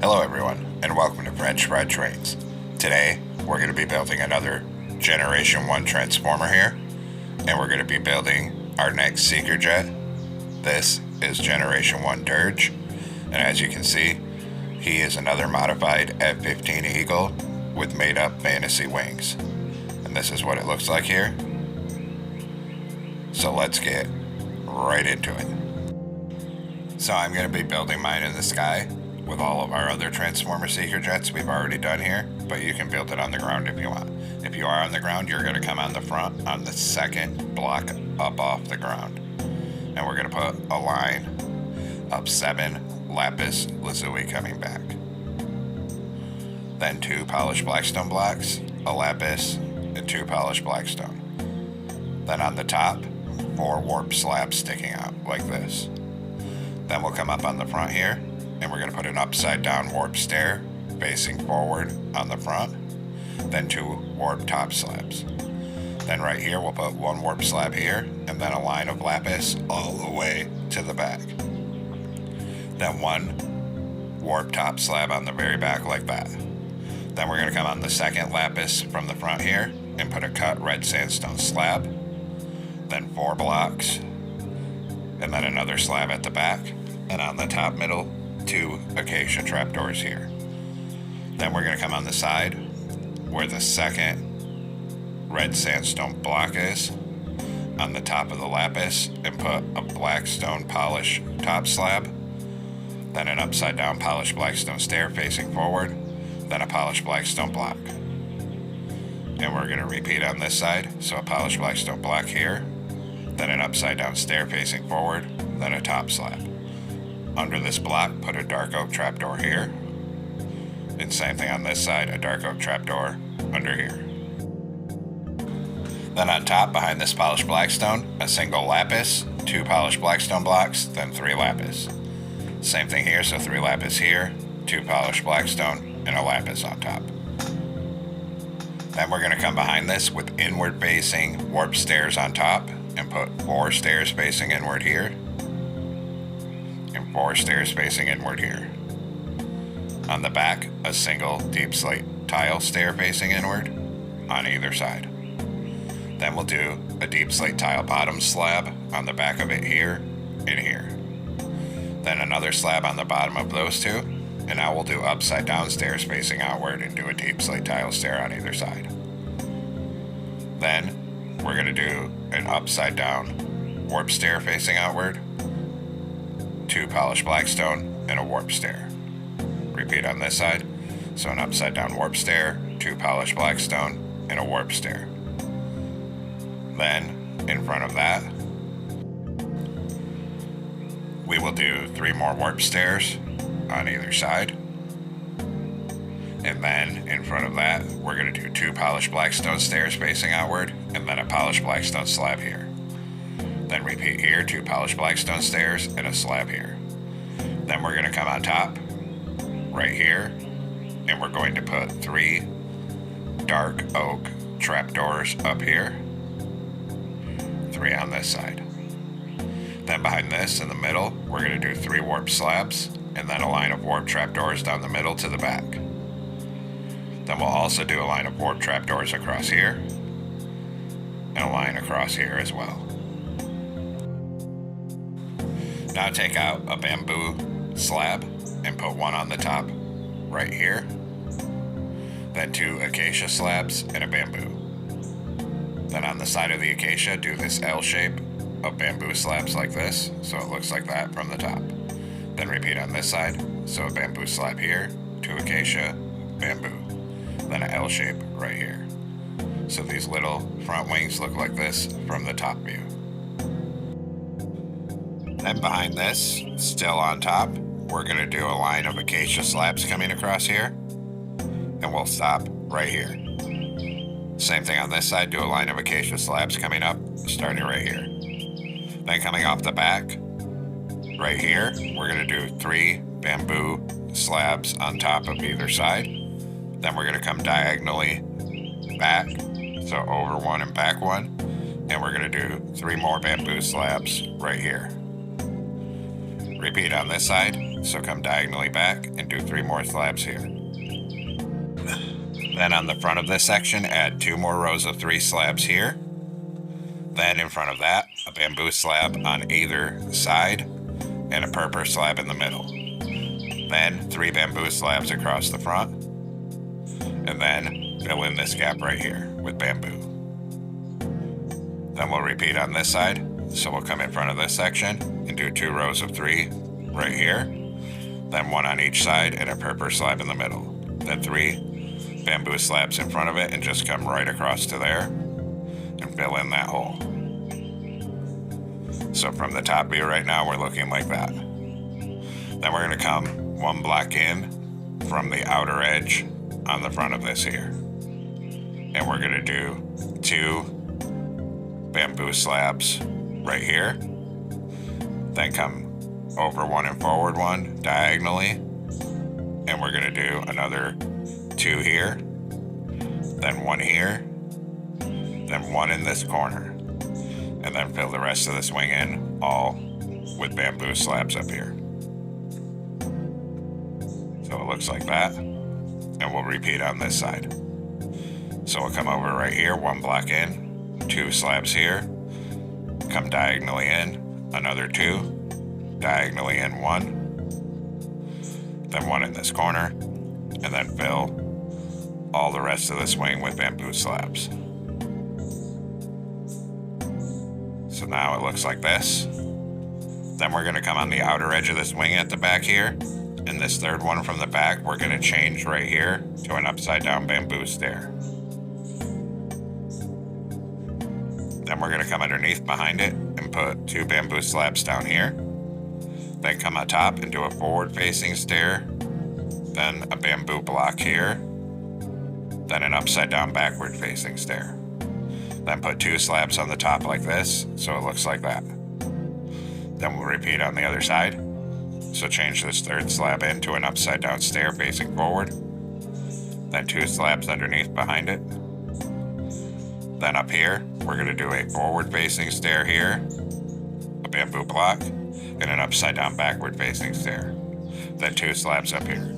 Hello everyone, and welcome to French Fried Trains. Today, we're going to be building another Generation 1 Transformer here, and we're going to be building our next Seeker Jet. This is Generation 1 Dirge, and as you can see, he is another modified F-15 Eagle with made-up fantasy wings. And this is what it looks like here. So let's get right into it. So I'm going to be building mine in the sky with all of our other Transformer Seeker Jets we've already done here, but you can build it on the ground if you want. If you are on the ground, you're going to come on the front on the second block up off the ground. And we're going to put a line of 7 lapis lazuli coming back. Then 2 polished blackstone blocks, a lapis, and 2 polished blackstone. Then on the top, 4 warp slabs sticking out like this. Then we'll come up on the front here, and we're going to put an upside down warp stair facing forward on the front, then 2 warp top slabs. Then right here we'll put 1 warp slab here, and then a line of lapis all the way to the back. Then 1 warp top slab on the very back like that. Then we're going to come on the second lapis from the front here and put a cut red sandstone slab, then 4 blocks, and then another slab at the back, and on the top middle, 2 acacia trapdoors here. Then we're going to come on the side where the second red sandstone block is on the top of the lapis and put a blackstone polish top slab, then an upside down polished blackstone stair facing forward, then a polished blackstone block. And we're going to repeat on this side, so a polished blackstone block here, then an upside down stair facing forward, then a top slab. Under this block, put a dark oak trapdoor here, and same thing on this side, a dark oak trapdoor under here. Then on top, behind this polished blackstone, a single lapis, 2 polished blackstone blocks, then 3 lapis. Same thing here, so 3 lapis here, 2 polished blackstone, and a lapis on top. Then we're going to come behind this with inward facing warp stairs on top and put 4 stairs facing inward here and 4 stairs facing inward here. On the back, a single deep slate tile stair facing inward on either side. Then we'll do a deep slate tile bottom slab on the back of it here and here. Then another slab on the bottom of those 2, and now we'll do upside down stairs facing outward and do a deep slate tile stair on either side. Then we're going to do an upside down warp stair facing outward, 2 polished blackstone, and a warp stair. Repeat on this side, so an upside down warp stair, 2 polished blackstone, and a warp stair. Then, in front of that, we will do 3 more warp stairs on either side. And then, in front of that, we're going to do 2 polished blackstone stairs facing outward, and then a polished blackstone slab here. Then repeat here, 2 polished blackstone stairs and a slab here. Then we're going to come on top, right here, and we're going to put 3 dark oak trapdoors up here, 3 on this side. Then behind this, in the middle, we're going to do 3 warp slabs, and then a line of warp trapdoors down the middle to the back. Then we'll also do a line of warp trapdoors across here, and a line across here as well. Now take out a bamboo slab and put 1 on the top right here, then 2 acacia slabs and a bamboo. Then on the side of the acacia, do this L shape of bamboo slabs like this, so it looks like that from the top. Then repeat on this side, so a bamboo slab here, 2 acacia, bamboo, then an L shape right here. So these little front wings look like this from the top view. Then behind this, still on top, we're going to do a line of acacia slabs coming across here, and we'll stop right here. Same thing on this side, do a line of acacia slabs coming up, starting right here. Then coming off the back, right here, we're going to do 3 bamboo slabs on top of either side. Then we're going to come diagonally back, so over 1 and back 1, and we're going to do 3 more bamboo slabs right here. Repeat on this side, so come diagonally back and do 3 more slabs here. Then on the front of this section, add 2 more rows of 3 slabs here. Then in front of that, a bamboo slab on either side and a purple slab in the middle. Then 3 bamboo slabs across the front, and then fill in this gap right here with bamboo. Then we'll repeat on this side, so we'll come in front of this section and do 2 rows of 3 right here, then 1 on each side and a purple slab in the middle. Then 3 bamboo slabs in front of it and just come right across to there and fill in that hole. So from the top view right now, we're looking like that. Then we're going to come 1 block in from the outer edge on the front of this here. And we're going to do 2 bamboo slabs right here. Then come over 1 and forward 1 diagonally. And we're going to do another 2 here. Then 1 here. Then 1 in this corner. And then fill the rest of this wing in all with bamboo slabs up here. So it looks like that. And we'll repeat on this side. So we'll come over right here, 1 block in, 2 slabs here, come diagonally in, another 2, diagonally in 1, then 1 in this corner, and then fill all the rest of this wing with bamboo slabs. So now it looks like this. Then we're going to come on the outer edge of this wing at the back here. And this third one from the back, we're going to change right here to an upside down bamboo stair. Then we're going to come underneath behind it and put 2 bamboo slabs down here. Then come on top and do a forward facing stair. Then a bamboo block here. Then an upside down backward facing stair. Then put 2 slabs on the top like this, so it looks like that. Then we'll repeat on the other side. So change this third slab into an upside down stair facing forward. Then 2 slabs underneath behind it. Then up here, we're going to do a forward facing stair here, a bamboo block, and an upside down backward facing stair. Then 2 slabs up here.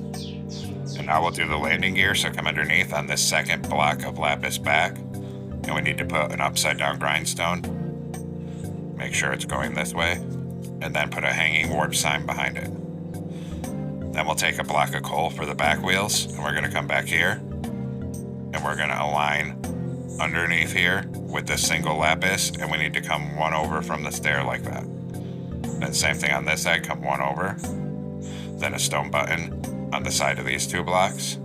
And now we'll do the landing gear, so come underneath on this second block of lapis back. And we need to put an upside down grindstone. Make sure it's going this way. And then put a hanging warp sign behind it. Then we'll take a block of coal for the back wheels, and we're going to come back here. And we're going to align underneath here with this single lapis, and we need to come 1 over from the stair like that. Then same thing on this side, come 1 over. Then a stone button on the side of these 2 blocks.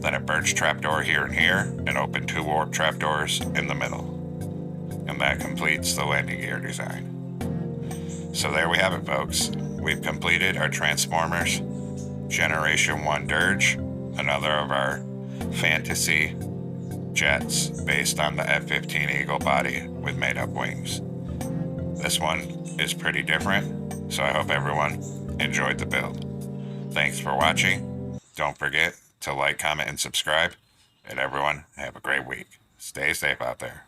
Then a birch trapdoor here and here, and open 2 warp trapdoors in the middle. And that completes the landing gear design. So there we have it, folks. We've completed our Transformers Generation 1 Dirge, another of our fantasy jets based on the F-15 Eagle body with made-up wings. This one is pretty different, so I hope everyone enjoyed the build. Thanks for watching. Don't forget to like, comment, and subscribe. And everyone, have a great week. Stay safe out there.